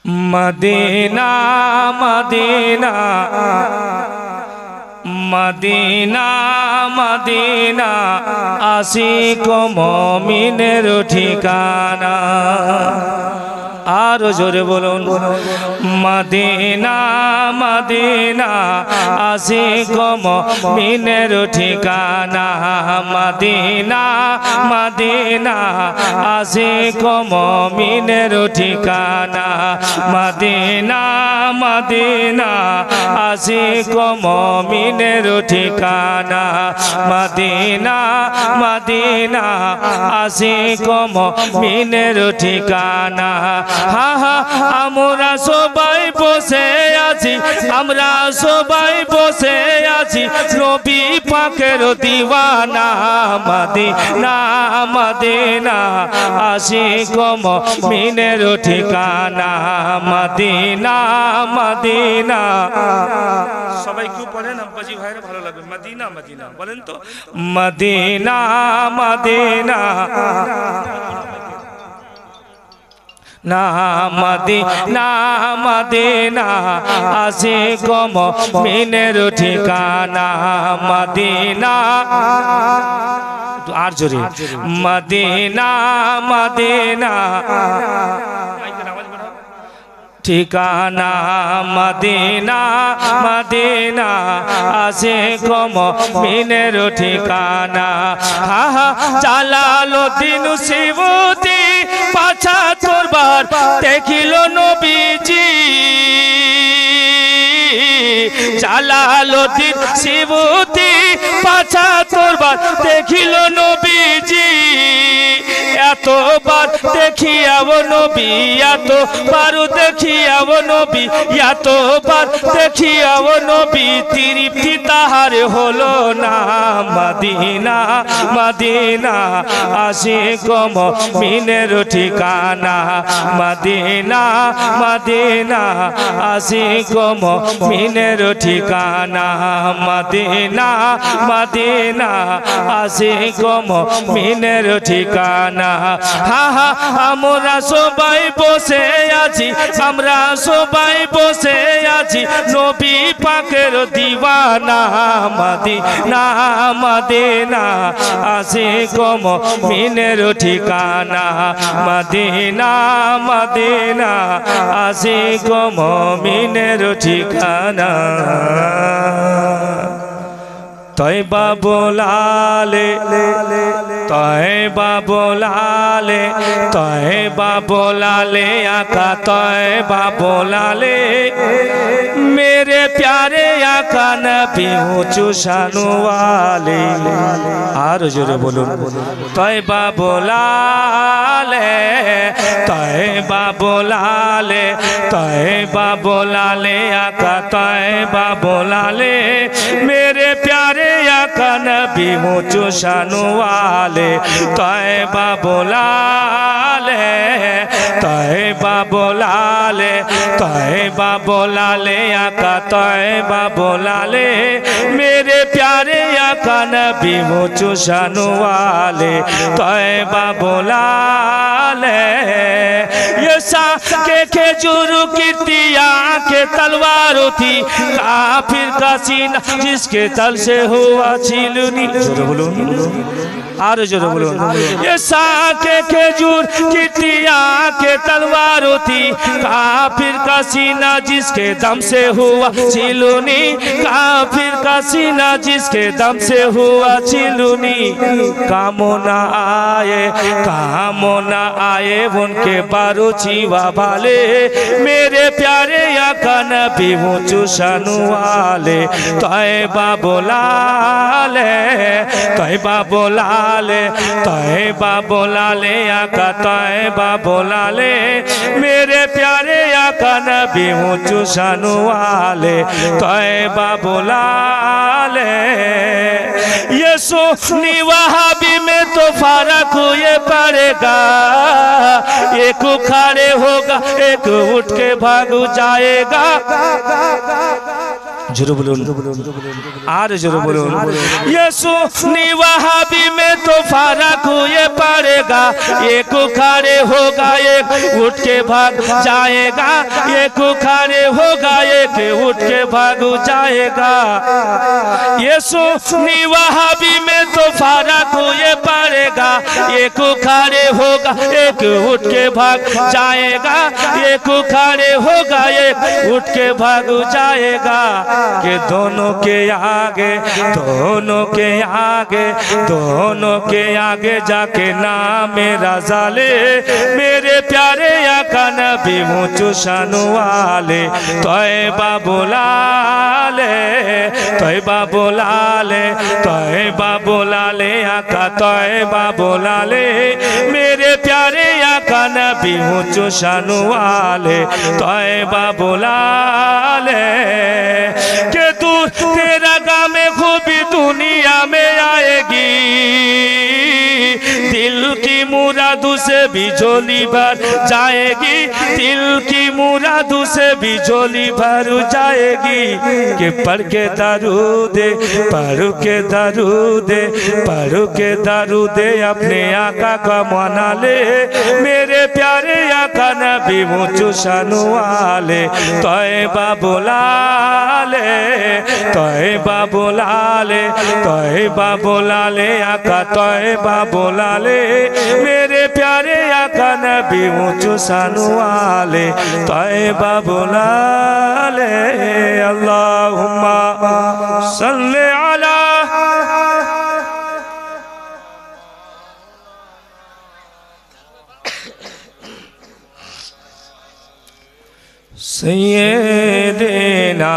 Medina Medina Medina Medina आशिक मोमिनेर ठिकाना आरो जोरे बोलुन मदीना मदीना आशिक मोमिनेर ठिकाना मदीना मदीना आशिक मोमिनेर ठिकाना मदीना मदीना आशिक मोमिनेर ठिकाना मदीना मदीना आशिक मोमिनेर ठिकाना हा हा আমরা সবাই বসে আছি আমরা সবাই বসে আছি নবী পাকের দিওয়ানা মদিনা মদিনা আশিক মুমিনের ঠিকানা মদিনা মদিনা সবাই কি পড়েন আব্বাজি ভাইরা ভালো লাগবে মদিনা মদিনা বলেন তো মদিনা মদিনা ना मदीना मदीना आशिक मोमिनेर ठिकाना मदीना आर जोरे मदीना मदीना ठिकाना मदीना मदीना आशिक मोमिनेर ठिकाना हा हा জালালউদ্দিন সিয়ুতি ৭৫ বার দেখিল নবীজি জালালউদ্দিন সিয়ুতি ৭৫ বার দেখিল নবীজি এতবার দেখিয়াও নবী এতবার দেখিয়াও নবী এতবার দেখিয়াও নবী তৃপ্তি তাহার হলো না মদিনা মদিনা আশিক মুমিনের ঠিকানা মদিনা মদিনা আশিক মুমিনের ঠিকানা মদিনা মদিনা আশিক মুমিনের ঠিকানা হা হা আমরা সবাই বসে আছি আমরা সবাই বসে আছি নবী পাকের দিওয়ানা মদিনা মদিনা আশিক মুমিনের ঠিকানা মদিনা মদিনা আশিক মুমিনের ঠিকানা তয়বা বোলালে তয়বা বোলালে তয়বা বোলালে आका तौबा बोलाले मेरे प्यारे आका नबी ऊंचू शानु वाले आरो जोरे बोलुन तौबा बोलाले तौबा बोलाले तौबा बोलाले आका तौबा बोलाले मेरे प्यारे आका नबी ऊंचू शानु वाले तौबा बोलाले तौबा बोलाले तौबा बोलाले आका तौबा बोलाले मेरे प्यारे आका नबी ऊंचू शानु वाले तौबा बोलाले ये साके खेजूर कीर्तिया के तलवार थी काफिर का सीना जिसके तल से हुआ छिलनी जोरे बोलुन आरो जोरे बोलुन ये साके खेजूर कीर्तिया के तलवार थी काफिर का सीना जिसके दम से हुआ छिलनी काफिर का सीना जिसके दम से हुआ छिलनी कामना आए उनके बारू जीवा वाले मेरे प्यारे आका नबी ऊंचू शानु वाले तौबा बोलाले तौबा बोलाले तौबा बोलाले आका तौबा बोलाले मेरे प्यारे आका नबी ऊंचू शानु वाले तौबा बोलाले ये सुन्नी वहाबी में तो फर्क हुए पड़ेगा एक खड़े होगा एक उठ के भाग जाएगा জোরে বলুন আর জোরে বলুন ये सुन्नी वहाबी में तो फर्क ये पड़ेगा एक खड़े होगा एक उठ के भाग जाएगा एक खड़े होगा एक उठ के भाग जाएगा ये सुन्नी वहाबी में तो फर्क ये पड़ेगा एक खड़े होगा एक उठ के भाग जाएगा एक खड़े होगा एक उठ के भाग जाएगा कि दोनों के आगे जाके ना मेरा जाले मेरे प्यारे आका नबी ऊंचू शान वाले तौबा बुलाले तौबा बुलाले तौबा बुलाले आका तौबा बुलाले मेरे प्यारे आका नबी ऊंचू शान वाले तौबा बुलाले के तू तेरा गाम खूबी दुनिया में आएगी दिल की मुरादों से भी झोली भर जाएगी दिल की मुरादों से भी झोली भर जाएगी कि पढ़ के दरूदे अपने आका का मना ले मेरे प्यारे आका नबी ऊंचू शान वाले तौबा बुलाले तौबा बुलाले तौबा बुलाले आका तौबा बुलाले मेरे प्यारे आका नबी ऊंचू शान वाले तौबा बुलाले अल्लाहुम्मा सल्ले अला सय्यिदना